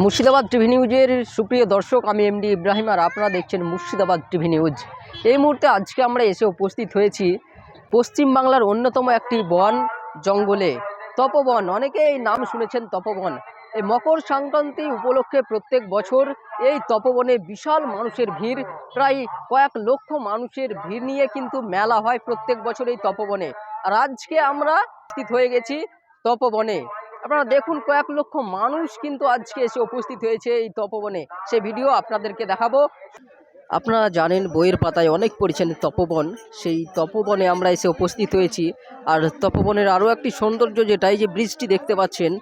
Murshidabad TV নিউজের সুপ্রিয় দর্শক, আমি এমডি ইব্রাহিম আর আপনারা দেখছেন মুর্শিদাবাদ টিভি নিউজ। এই মুহূর্তে আজকে আমরা এসে উপস্থিত হয়েছি পশ্চিমবাংলার অন্যতম একটি বন জঙ্গলে, তপবন। অনেকে এই নাম শুনেছেন, তপবন। এই মকর সংক্রান্তি উপলক্ষে প্রত্যেক বছর এই তপবনে বিশাল মানুষের ভিড়, প্রায় কয়েক লক্ষ মানুষের ভিড় নিয়ে কিন্তু মেলা হয় প্রত্যেক বছর এই তপবনে। আর আজকে আমরা উপস্থিত হয়ে গেছি তপবনে। আপনারা দেখুন, কয়েক লক্ষ মানুষ কিন্তু আজকে এসে উপস্থিত হয়েছে এই তপবনে। সে ভিডিও আপনাদেরকে দেখাবো। আপনারা জানেন, বইয়ের পাতায় অনেক পড়েছেন তপবন। সেই তপবনে আমরা এসে উপস্থিত হয়েছি। আর তপবনের আরও একটি সৌন্দর্য যেটা, এই যে ব্রিজটি দেখতে পাচ্ছেন,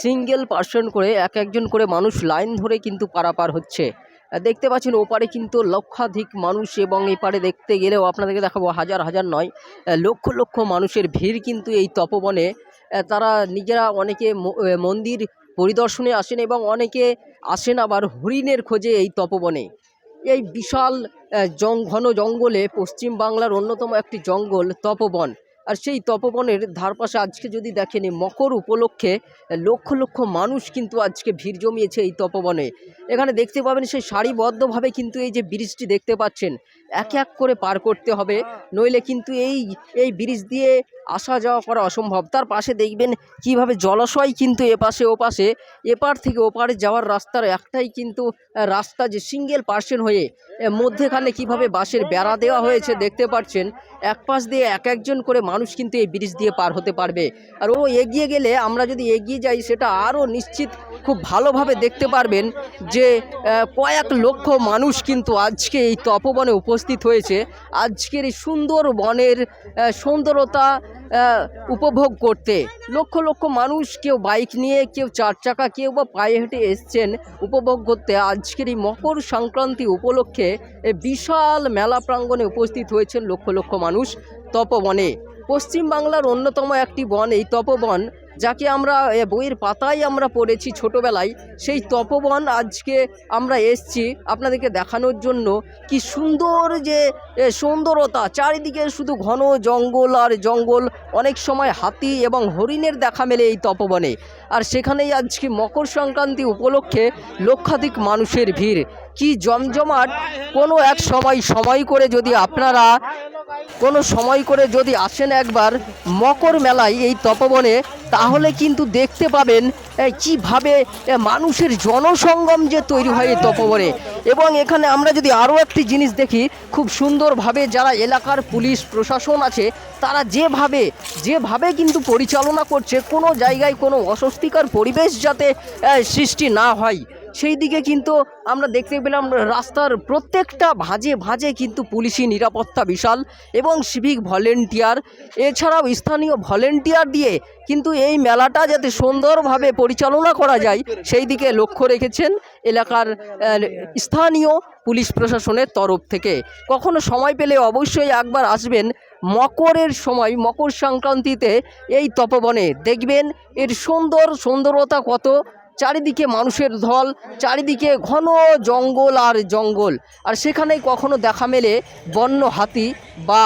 সিঙ্গেল পার্সন করে একজন করে মানুষ লাইন ধরে কিন্তু পারাপার হচ্ছে। দেখতে পাচ্ছেন ওপারে কিন্তু লক্ষাধিক মানুষ, এবং এই পারে দেখতে গেলেও আপনাদেরকে দেখাবো হাজার হাজার নয়, লক্ষ লক্ষ মানুষের ভিড় কিন্তু এই তপবনে। তারা নিজেরা অনেকে মন্দির পরিদর্শনে আসেন, এবং অনেকে আসেন আবার হরিণের খোঁজে এই তপবনে। এই বিশাল ঘন জঙ্গলে পশ্চিমবাংলার অন্যতম একটি জঙ্গল তপবন। আর সেই তপবনের ধারপাশে আজকে যদি দেখেন, মকর উপলক্ষে লক্ষ লক্ষ মানুষ কিন্তু আজকে ভিড় জমিয়েছে এই তপবনে। এখানে দেখতে পাবেন সেই সারিবদ্ধভাবে কিন্তু এই যে ব্রিজটি দেখতে পাচ্ছেন, এক এক করে পার করতে হবে, নইলে কিন্তু এই ব্রিজ দিয়ে আসা যাওয়া করা অসম্ভব। তার পাশে দেখবেন কিভাবে জলাশয় কিন্তু এপাশে ওপাশে, এপার থেকে ওপারে যাওয়ার রাস্তার একটাই কিন্তু রাস্তা, যে সিঙ্গেল পার্সন হয়ে মধ্যেখানে কিভাবে বাঁশের বেড়া দেওয়া হয়েছে দেখতে পাচ্ছেন। এক পাশ দিয়ে এক একজন করে মানুষ কিন্তু এই ব্রিজ দিয়ে পার হতে পারবে। আর ও এগিয়ে গেলে, আমরা যদি এগিয়ে যাই, সেটা আরও নিশ্চিত খুব ভালোভাবে দেখতে পারবেন যে কয়েক লক্ষ মানুষ কিন্তু আজকে এই তপবনে উপস্থিত হয়েছে। আজকের এই সুন্দর বনের সুন্দরতা উপভোগ করতে লক্ষ লক্ষ মানুষ, কেউ বাইক নিয়ে, কেউ চার চাকা, কেউ বা পায়ে হেঁটে এসছেন উপভোগ করতে। আজকের এই মকর সংক্রান্তি উপলক্ষে বিশাল মেলা প্রাঙ্গণে উপস্থিত হয়েছেন লক্ষ লক্ষ মানুষ তপবনে। পশ্চিমবাংলার অন্যতম একটি বন এই তপবন, যাকে আমরা বইয়ের পাতায় আমরা পড়েছি ছোটোবেলায়। সেই তপবন আজকে আমরা এসছি আপনাদেরকে দেখানোর জন্য। কি সুন্দর যে সুন্দরতা, চারিদিকে শুধু ঘন জঙ্গল আর জঙ্গল। অনেক সময় হাতি এবং হরিণের দেখা মেলে এই তপবনে। আর সেখানেই আজকে মকর সংক্রান্তি উপলক্ষে লক্ষাধিক মানুষের ভিড়, কি জমজমাট। কোনো এক সময় করে যদি আপনারা যদি আসেন একবার মকর মেলায় এই তপবনে, তাহলে কিন্তু দেখতে পাবেন কিভাবে মানুষের জনসঙ্গম যে তৈরি হয় এই তপবনে। এবং এখানে আমরা যদি আরও একটি জিনিস দেখি, খুব সুন্দরভাবে যারা এলাকার পুলিশ প্রশাসন আছে, তারা যেভাবে কিন্তু পরিচালনা করছে, কোনো জায়গায় কোনো অস্বস্তিকর পরিবেশ যাতে সৃষ্টি না হয়, সেই দিকে কিন্তু আমরা দেখতে পেলাম। রাস্তার প্রত্যেকটা ভাঁজে কিন্তু পুলিশি নিরাপত্তা বিশাল, এবং সিভিক ভলেন্টিয়ার, এছাড়াও স্থানীয় ভলেন্টিয়ার দিয়ে কিন্তু এই মেলাটা যাতে সুন্দরভাবে পরিচালনা করা যায়, সেই দিকে লক্ষ্য রেখেছেন এলাকার স্থানীয় পুলিশ প্রশাসনের তরফ থেকে। কখনো সময় পেলে অবশ্যই একবার আসবেন মকরের সময়, মকর সংক্রান্তিতে এই তপবনে। দেখবেন এর সুন্দরতা কত। চারিদিকে মানুষের ঢল, চারিদিকে ঘন জঙ্গল আর জঙ্গল। আর সেখানেই কখনো দেখা মেলে বন্য হাতি বা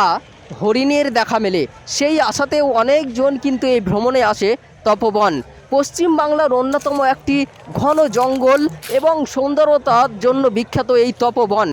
হরিণের দেখা মেলে। সেই আশাতেও অনেকজন কিন্তু এই ভ্রমণে আসে তপবন। পশ্চিমবাংলার অন্যতম একটি ঘন জঙ্গল এবং সুন্দরতার জন্য বিখ্যাত এই তপবন।